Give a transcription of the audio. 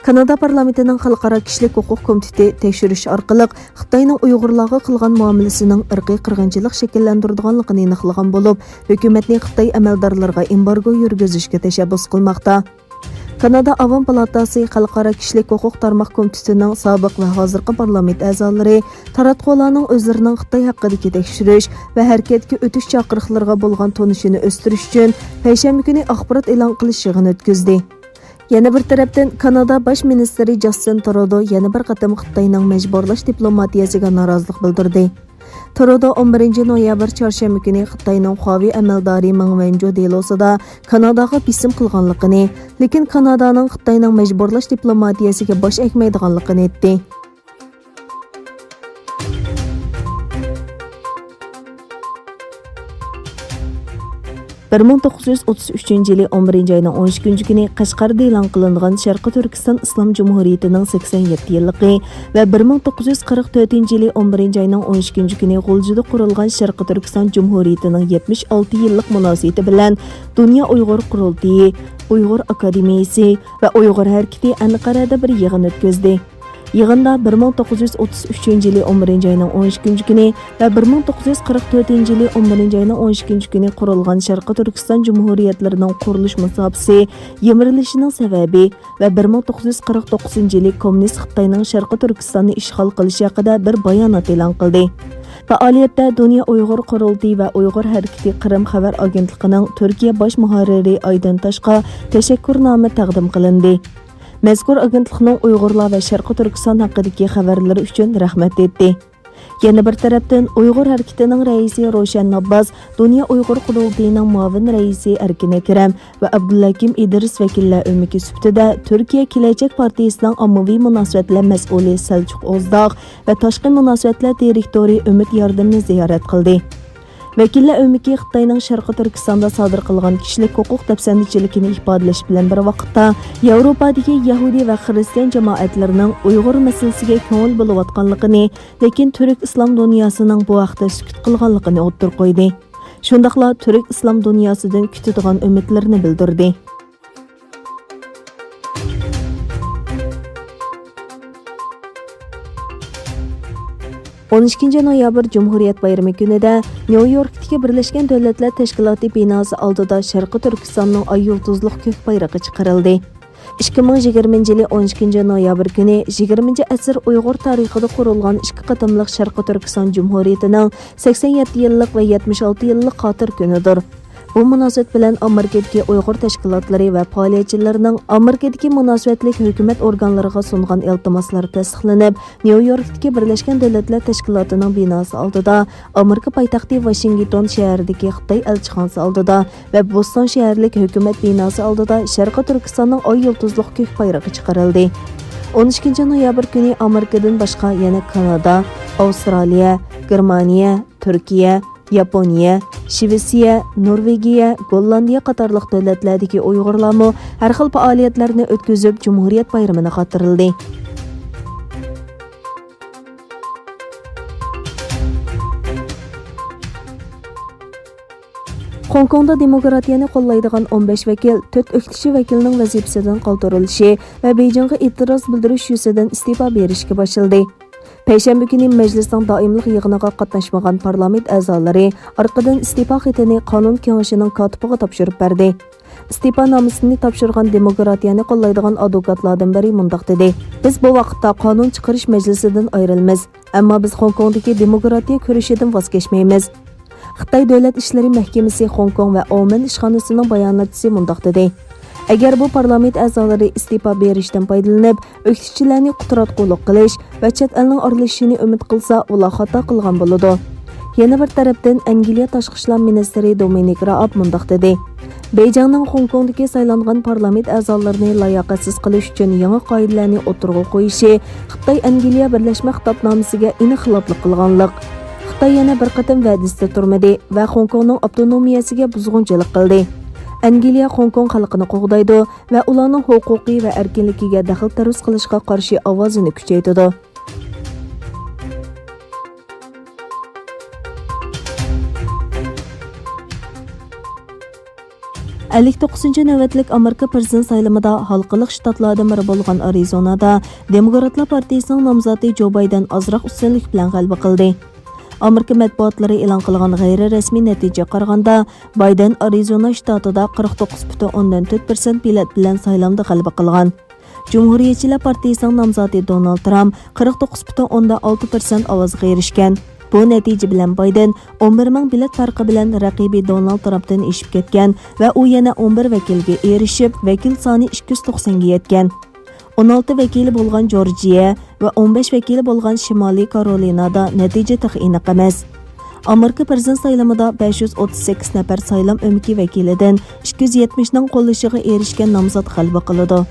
Kanada parlamentining Xalqaro kishilik huquq komiteti tekshirish orqali Xitoyning Uyg'urlarga qilgan muomalasining irqiy qirg'inchilik shakllantirganligini aniqlagan bo'lib, hukumatning Xitoy amaldorlariga embargo yurgizishga tashabbus qilmoqda. Kanada Avam palatasi Xalqaro kishilik huquq tarmoq komitetining sobiq va hozirgi parlament a'zolari taratqularning o'zlarining Xitoy haqidagi tekshirish va harakatga o'tish chaqiriqlariga bo'lgan tonishini o'stirish uchun payshanba kuni axborot e'lon qilish yig'ini o'tkazdi. Yana bir tarafdan Kanada bosh ministri Justin Trudeau yana bir qatam Xitoyning majburlash diplomatiyasiga norozilik bildirdi. Trudeau 11 noyabr chorshanba kuni Xitoyning Huawei amaldori Meng Wanzhou delosida Kanadaga bisim qilganligini, lekin Kanadaning Xitoyning majburlash diplomatiyasiga bosh egmaydiganligini aytdi. Bir 1933 yılı 11 ayının 12 günü Qashqarda e'lon qilingan Sharqi Turkiston Islom Cumhuriyetining 87 yilligi va 1944 yılı 11 ayının 12 günü G'uljida qurilgan Sharqi Turkiston Cumhuriyetining 76 yillik munosabati bilan Dunyo Uyg'ur qurultiyi, Uyg'ur akademiyasi va Uyg'ur harakati Anqarada bir yig'in o'tkazdi. Yig'inda 1933 yılı 11 ayının 12 günü ve 1944 yılı 11 ayının 12 günü qurilgan Sharqi Turkiston Cumhuriyetlarining qurilish musofasi, yemirilishining sababi ve 1949 yılı Kommunist Xitoyning Sharqi Turkistonni ishg'ol qilishi haqida bir bayonot e'lon qildi. Faoliyatda Dunyo Uyg'ur qurultiyi va Uyg'ur harakati Qrim xabar agentligining Turkiya bosh muharriri Aydin Toshqa tashakkurnoma taqdim qilindi. Mazkur agentlikning Uyg'urlar va Sharqi Turkiston haqidagi xabarlari uchun rahmat etdi. Yana bir tarafdan Uyg'ur harakatining raisi Roshan Abbas, Dunyo Uyg'ur qurultiyining muavin raisi Erkin Akram va Abdullakim Idris vakillar o'miki sifatida Turkiya Kelajak partiyasining ommaviy munosabatlar mas'uli Selçuk Ozdağ va tashqi munosabatlar direktori Umid Yordamni ziyorat qildi. Vakillar o'miki Xitoyning Sharqi Turkistonda sodir qilgan kishilik huquq dafsandichiligini ifodalash bilan bir vaqtda Yevropadagi Yahudi va Xristian jamoatlarining Uyg'ur masalasiga ko'ngil bo'layotganligini, lekin Turk islom dunyosining bu vaqtda sukut qilganligini o'ttirib qo'ydi. Shundaqla Turk islom dunyosidan kutadigan umidlarini bildirdi. 12 noyabr Cumhuriyet Bayramı günüdə New Yorkdagi Birleşken Devletler Teşkilatı binası oldida Sharqi Turkistonning ay yulduzliq ko'k bayrog'i chiqarildi. 2020 yılı 12 noyabr günü 20. asr Uyg'ur tarixida qurilgan ikki qatimliq Sharqi Turkiston Cumhuriyetining 87 yillik ve 76 yillik xotir kunidir. Bu munosabat bilan Amerikadagi Uyg'ur tashkilotlari va faoliyatchilarining Amerikadagi munosabatlik hukumat organlariga sungan iltimoslari tasdiqlanib, New Yorkdagi Birleşken Devletler Teşkilatı'nın binosi oldida, Amerika poytaxti Washington shahridagi Xitoy elchixonasi oldida va Boston shaharlik hukumat binosi oldida Sharqi Turkistonning ay yulduzliq ko'k bayrog'i chiqarildi. 12 noyabr kuni Amerikadan boshqa yana Kanada, Avstraliya, Germaniya, Turkiya, Yaponiya, Shvetsiya, Norvegiya, Gollandiya qatorliq davlatlardagi Uyg'urlarmi har xil faoliyatlarni o'tkazib Cumhuriyet bayramini xotirladi. Hong Kongda demokratiyani qo'llaydigan 15 vakil 4 o'qitishi vakilining vazifasidan qoldirilishi va Beijingga e'tiroz bildirish yuzidan iste'fo berishga boshladi. Payshanba kuni majlisning doimlik yig'iniga qatnashmagan parlament a'zolari orqadan iste'fo xatini qonun kengashining kotibiga topshirib berdi. Iste'fo nomusini topshirgan demokratiyani qo'llaydigan advokatlardan biri mundaq dedi: "Biz bu vaqtda qonun chiqarish majlisidan ayrilamiz, ammo biz Hong Kongdagi demokratiya kurashidan voz kechmaymiz." Xitoy Davlat ishlari mahkamasi Hong Kong va Oman ishxonasining bayonotchisi mundaq dedi: Agar bu parlament a'zolari iste'fo berishdan foydalanib, o'qituvchilarni qutratqulik qilish va chet elning aralashishini umid qilsa, ular xato qilgan bo'ladi. Yana bir tarafdan Angliya tashqi ishlar ministri Dominic Raab mundaq dedi: Beijingning Hong Kongdagi saylangan parlament a'zolarini layoqatsiz qilish uchun yangi qoidalarni o'tirg'a qo'yishi Xitoy Angliya birlashma xitobnomasiga ixtiloflik qilganlik. Xitoy yana bir qatam va'dasida turmadi va Hong Kongning avtonomiyasiga buzg'unchilik qildi. Angliya Hong Kong xalqini qo'g'daydi va ularning huquqiy va erkinligiga daxl taruz qilishga qarshi ovozini kuchaytirdi. 59-cı navbatlik Amerika prezident saylamida halqılıq ştatlardan biri bo'lgan Arizonada Demokratlar partiyasining nomzodi Joe Biden azroq ustunlik bilan g'alaba qildi. Amerika matbuotlari e'lon qilgan g'ayri-rasmiy natijaga qaraganda, Biden Arizona shtatida 49,4% bilet bilan saylamda g'alaba qilgan. Cumhuriyetchilar partiyasining nomzodi Donald Trump 49,6% ovozga erishgan. Bu natija bilan Biden 11 ming bilet farqi bilan raqibi Donald Trumpdan eshib ketgan va u yana 11 vakilga erishib, vakil soni 290 ga yetgan. 16 vakili bo'lgan Georgiya va 15 vakili bo'lgan Shimoliy Karolinada natija taq aniq emas. Amerika prezident saylamida 538 nafar saylam o'miki vakilidan 270 ning qo'llashiga erishgan nomzod g'alaba qiladi.